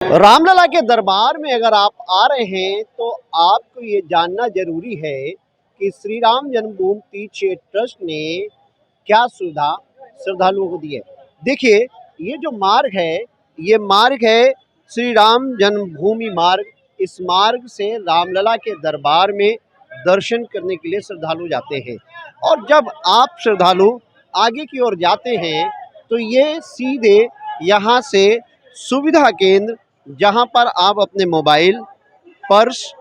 रामलला के दरबार में अगर आप आ रहे हैं तो आपको ये जानना जरूरी है कि श्री राम जन्मभूमि तीर्थ क्षेत्र ट्रस्ट ने क्या सुविधा श्रद्धालुओं को दी है। देखिए, ये जो मार्ग है, ये मार्ग है श्री राम जन्मभूमि मार्ग। इस मार्ग से रामलला के दरबार में दर्शन करने के लिए श्रद्धालु जाते हैं। और जब आप श्रद्धालु आगे की ओर जाते हैं तो ये सीधे यहाँ से सुविधा केंद्र, जहाँ पर आप अपने मोबाइल, पर्स,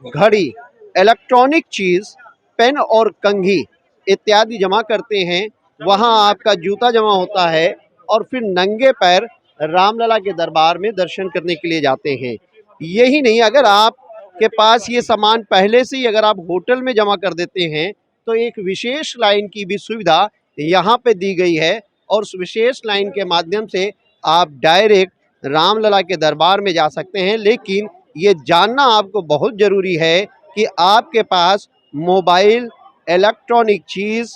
घड़ी, इलेक्ट्रॉनिक चीज़, पेन और कंघी इत्यादि जमा करते हैं, वहाँ आपका जूता जमा होता है और फिर नंगे पैर रामलला के दरबार में दर्शन करने के लिए जाते हैं। यही नहीं, अगर आपके पास ये सामान पहले से ही अगर आप होटल में जमा कर देते हैं तो एक विशेष लाइन की भी सुविधा यहाँ पे दी गई है और उस विशेष लाइन के माध्यम से आप डायरेक्ट रामलला के दरबार में जा सकते हैं। लेकिन ये जानना आपको बहुत ज़रूरी है कि आपके पास मोबाइल, इलेक्ट्रॉनिक चीज़,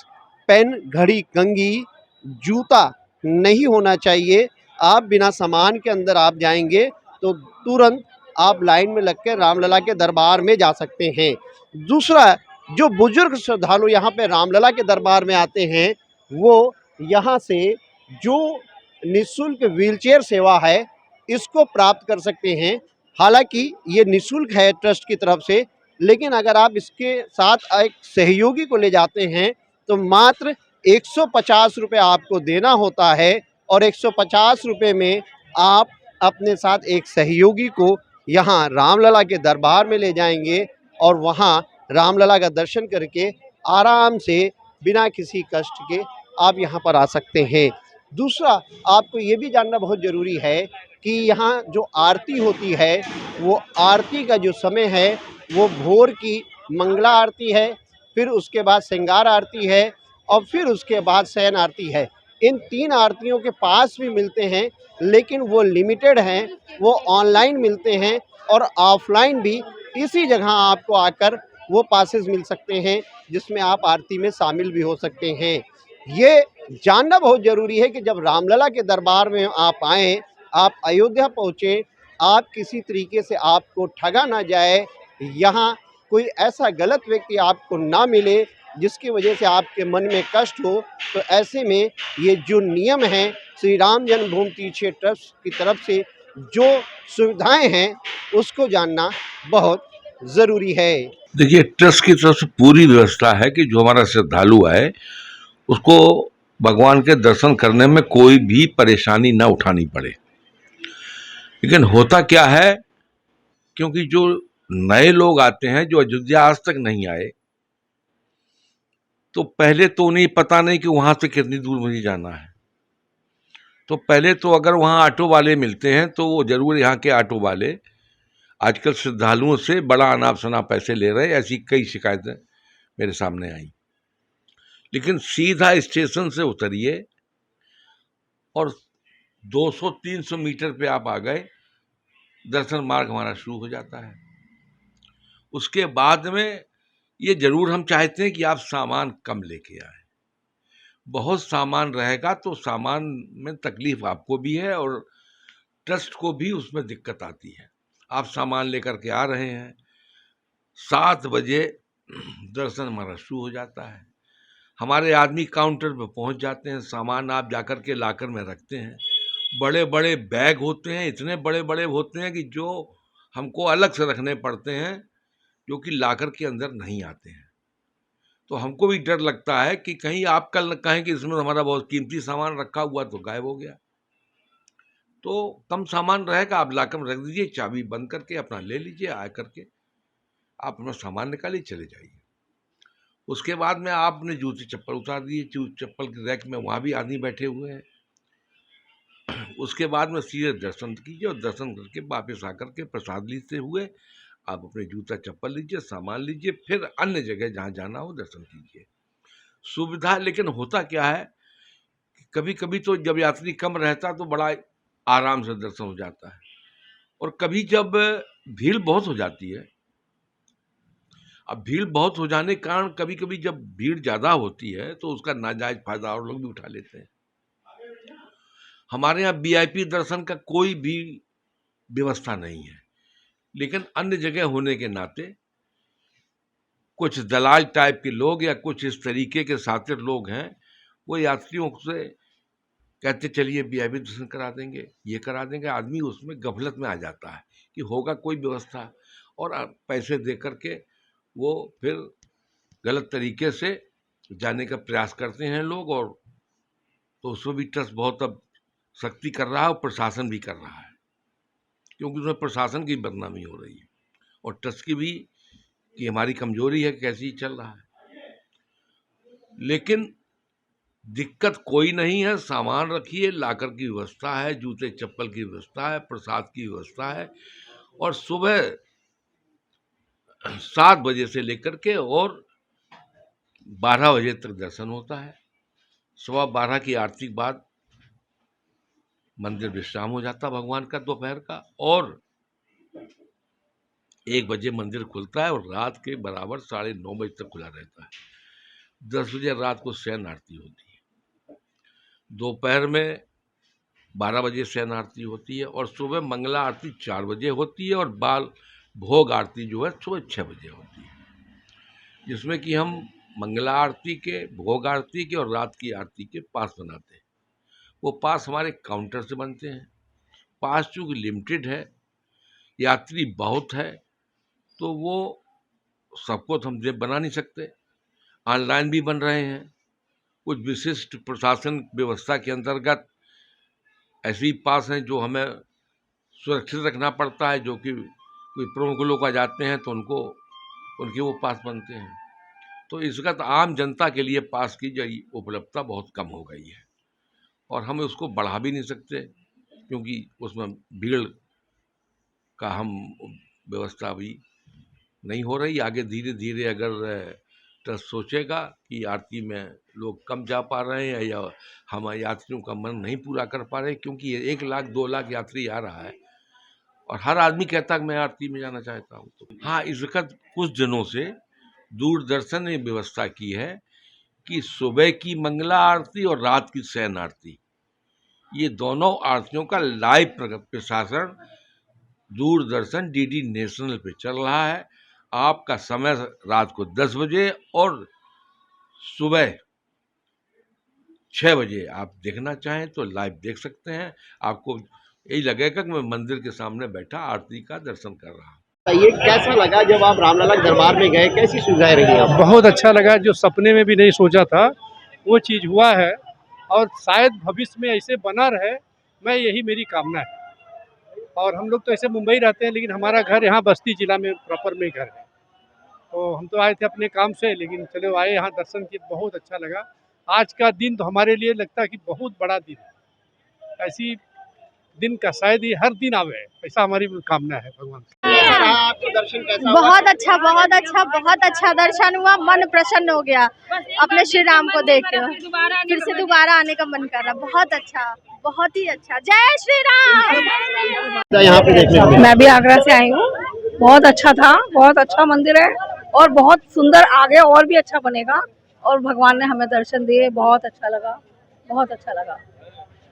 पेन, घड़ी, कंघी, जूता नहीं होना चाहिए। आप बिना सामान के अंदर आप जाएंगे तो तुरंत आप लाइन में लग के रामलला के दरबार में जा सकते हैं। दूसरा, जो बुजुर्ग श्रद्धालु यहाँ पे रामलला के दरबार में आते हैं, वो यहाँ से जो निःशुल्क व्हीलचेयर सेवा है इसको प्राप्त कर सकते हैं। हालांकि ये निःशुल्क है ट्रस्ट की तरफ से, लेकिन अगर आप इसके साथ एक सहयोगी को ले जाते हैं तो मात्र 150 रुपये आपको देना होता है और 150 रुपये में आप अपने साथ एक सहयोगी को यहाँ रामलला के दरबार में ले जाएंगे और वहाँ रामलला का दर्शन करके आराम से बिना किसी कष्ट के आप यहाँ पर आ सकते हैं। दूसरा, आपको ये भी जानना बहुत ज़रूरी है कि यहाँ जो आरती होती है, वो आरती का जो समय है वो भोर की मंगला आरती है, फिर उसके बाद श्रृंगार आरती है और फिर उसके बाद शयन आरती है। इन 3 आरतियों के पास भी मिलते हैं, लेकिन वो लिमिटेड हैं, वो ऑनलाइन मिलते हैं और ऑफलाइन भी इसी जगह आपको आकर वो पासेस मिल सकते हैं जिसमें आप आरती में शामिल भी हो सकते हैं। ये जानना बहुत ज़रूरी है कि जब रामलला के दरबार में आप आएँ, आप अयोध्या पहुँचे, आप किसी तरीके से आपको ठगा ना जाए, यहाँ कोई ऐसा गलत व्यक्ति आपको ना मिले जिसकी वजह से आपके मन में कष्ट हो। तो ऐसे में ये जो नियम हैं श्री राम जन्मभूमि तीर्थ क्षेत्र ट्रस्ट की तरफ से जो सुविधाएं हैं उसको जानना बहुत ज़रूरी है। देखिए, ट्रस्ट की तरफ से पूरी व्यवस्था है कि जो हमारा श्रद्धालु है उसको भगवान के दर्शन करने में कोई भी परेशानी ना उठानी पड़े। लेकिन होता क्या है, क्योंकि जो नए लोग आते हैं जो अयोध्या आज तक नहीं आए, तो पहले तो उन्हें पता नहीं कि वहां से कितनी दूर मुझे जाना है। तो पहले तो अगर वहां ऑटो वाले मिलते हैं तो वो जरूर यहाँ के ऑटो वाले आजकल श्रद्धालुओं से बड़ा अनाप शनाप पैसे ले रहे हैं। ऐसी कई शिकायतें मेरे सामने आई। लेकिन सीधा स्टेशन से उतरिए और 200-300 मीटर पे आप आ गए, दर्शन मार्ग हमारा शुरू हो जाता है। उसके बाद में ये जरूर हम चाहते हैं कि आप सामान कम लेके आए। बहुत सामान रहेगा तो सामान में तकलीफ आपको भी है और ट्रस्ट को भी उसमें दिक्कत आती है। आप सामान लेकर के आ रहे हैं, 7 बजे दर्शन हमारा शुरू हो जाता है। हमारे आदमी काउंटर पर पहुंच जाते हैं, सामान आप जाकर के लाकर में रखते हैं। बड़े बड़े बैग होते हैं, इतने बड़े बड़े होते हैं कि जो हमको अलग से रखने पड़ते हैं, जो कि लाकर के अंदर नहीं आते हैं। तो हमको भी डर लगता है कि कहीं आप कल न कहें कि इसमें हमारा बहुत कीमती सामान रखा हुआ तो गायब हो गया। तो कम सामान रहेगा, आप लाकर रख दीजिए, चाबी बंद करके अपना ले लीजिए, आ करके आप अपना सामान निकालिए, चले जाइए। उसके बाद में आपने जूते चप्पल उतार दिए, चप्पल के रैक में वहाँ भी आदमी बैठे हुए हैं। उसके बाद में सीधे दर्शन कीजिए और दर्शन करके वापस आकर के प्रसाद लेते हुए आप अपने जूता चप्पल लीजिए, सामान लीजिए, फिर अन्य जगह जहाँ जाना हो दर्शन कीजिए। सुविधा, लेकिन होता क्या है कि कभी कभी तो जब यात्री कम रहता तो बड़ा आराम से दर्शन हो जाता है, और कभी जब भीड़ बहुत हो जाती है, अब भीड़ बहुत हो जाने के कारण कभी कभी जब भीड़ ज़्यादा होती है तो उसका नाजायज फायदा और लोग भी उठा लेते हैं। हमारे यहाँ वीआईपी दर्शन का कोई भी व्यवस्था नहीं है। लेकिन अन्य जगह होने के नाते कुछ दलाल टाइप के लोग या कुछ इस तरीके के शातिर लोग हैं, वो यात्रियों से कहते चलिए वीआईपी दर्शन करा देंगे, ये करा देंगे। आदमी उसमें गफलत में आ जाता है कि होगा कोई व्यवस्था, और पैसे दे करके वो फिर गलत तरीके से जाने का प्रयास करते हैं लोग। और तो उसमें भी ट्रस्ट बहुत अब सख्ती कर रहा है और प्रशासन भी कर रहा है, क्योंकि उसमें प्रशासन की बदनामी हो रही है और ट्रस्ट की भी, कि हमारी कमजोरी है, कैसे ही चल रहा है। लेकिन दिक्कत कोई नहीं है, सामान रखिए, लाकर की व्यवस्था है, जूते चप्पल की व्यवस्था है, प्रसाद की व्यवस्था है, और सुबह 7 बजे से लेकर के और 12 बजे तक दर्शन होता है। 12:15 की आरती के बाद मंदिर विश्राम हो जाता भगवान का दोपहर का, और 1 बजे मंदिर खुलता है और रात के बराबर 9:30 बजे तक खुला रहता है। 10 बजे रात को शयन आरती होती है, दोपहर में 12 बजे शयन आरती होती है, और सुबह मंगला आरती 4 बजे होती है, और बाल भोग आरती जो है सुबह 6 बजे होती है, जिसमें कि हम मंगला आरती के, भोग आरती के और रात की आरती के पास बनाते हैं। वो पास हमारे काउंटर से बनते हैं। पास चूँकि लिमिटेड है, यात्री बहुत है, तो वो सबको तो हम बना नहीं सकते। ऑनलाइन भी बन रहे हैं। कुछ विशिष्ट प्रशासन व्यवस्था के अंतर्गत ऐसे ही पास हैं जो हमें सुरक्षित रखना पड़ता है, जो कि कोई प्रमुख लोग आ जाते हैं तो उनके वो पास बनते हैं। तो इस वक्त आम जनता के लिए पास की जो उपलब्धता बहुत कम हो गई है, और हम उसको बढ़ा भी नहीं सकते, क्योंकि उसमें भीड़ का हम व्यवस्था अभी नहीं हो रही। आगे धीरे धीरे अगर ट्रस्ट सोचेगा कि आरती में लोग कम जा पा रहे हैं या हम यात्रियों का मन नहीं पूरा कर पा रहे, क्योंकि 1 लाख 2 लाख यात्री आ रहा है और हर आदमी कहता है कि मैं आरती में जाना चाहता हूँ। तो हाँ, इस वक्त कुछ दिनों से दूरदर्शन ने व्यवस्था की है कि सुबह की मंगला आरती और रात की शयन आरती, ये दोनों आरतियों का लाइव प्रसारण दूरदर्शन डीडी नेशनल पे चल रहा है। आपका समय रात को 10 बजे और सुबह 6 बजे आप देखना चाहें तो लाइव देख सकते हैं। आपको यही लगेगा कि मैं मंदिर के सामने बैठा आरती का दर्शन कर रहा हूँ। ये कैसा लगा जब आप रामलला दरबार में गए, कैसी सुविधाएं रही आपको? बहुत अच्छा लगा, जो सपने में भी नहीं सोचा था वो चीज़ हुआ है, और शायद भविष्य में ऐसे बना रहे, मैं यही मेरी कामना है। और हम लोग तो ऐसे मुंबई रहते हैं, लेकिन हमारा घर यहाँ बस्ती जिला में प्रॉपर में घर है। तो हम तो आए थे अपने काम से, लेकिन चलो आए यहाँ दर्शन किए, बहुत अच्छा लगा। आज का दिन तो हमारे लिए लगता है कि बहुत बड़ा दिन है। ऐसी दिन का शायद ये हर दिन आवे, ऐसा हमारी कामना है भगवान से। कैसा रहा आपको दर्शन, कैसा हुआ? बहुत अच्छा, बहुत अच्छा, बहुत अच्छा दर्शन हुआ। मन प्रसन्न हो गया अपने श्री राम को देख के, फिर से दोबारा आने का मन कर रहा। बहुत अच्छा, बहुत ही अच्छा। जय श्री राम। यहाँ पे देखने को मिला। मैं भी आगरा से आई हूँ। बहुत अच्छा था, बहुत अच्छा मंदिर है और बहुत सुंदर, आगे और भी अच्छा बनेगा। और भगवान ने हमें दर्शन दिए, बहुत अच्छा लगा, बहुत अच्छा लगा।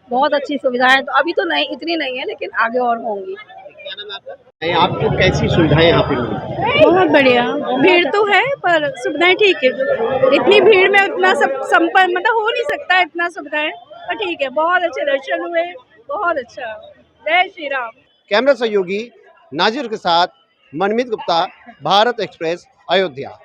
बहुत अच्छी सुविधाएं तो अभी तो नहीं, इतनी नहीं है, लेकिन आगे और होंगी। क्या नाम है आपका? आपको कैसी सुविधाएं यहाँ पे मिली? बहुत बढ़िया। भीड़ तो है पर सुविधाएं ठीक है। इतनी भीड़ में उतना सब संपन्न मतलब हो नहीं सकता, इतना सुविधाएं, पर ठीक है। बहुत अच्छे दर्शन हुए, बहुत अच्छा। जय श्री राम। कैमरा सहयोगी नाजिर के साथ मनमीत गुप्ता, भारत एक्सप्रेस, अयोध्या।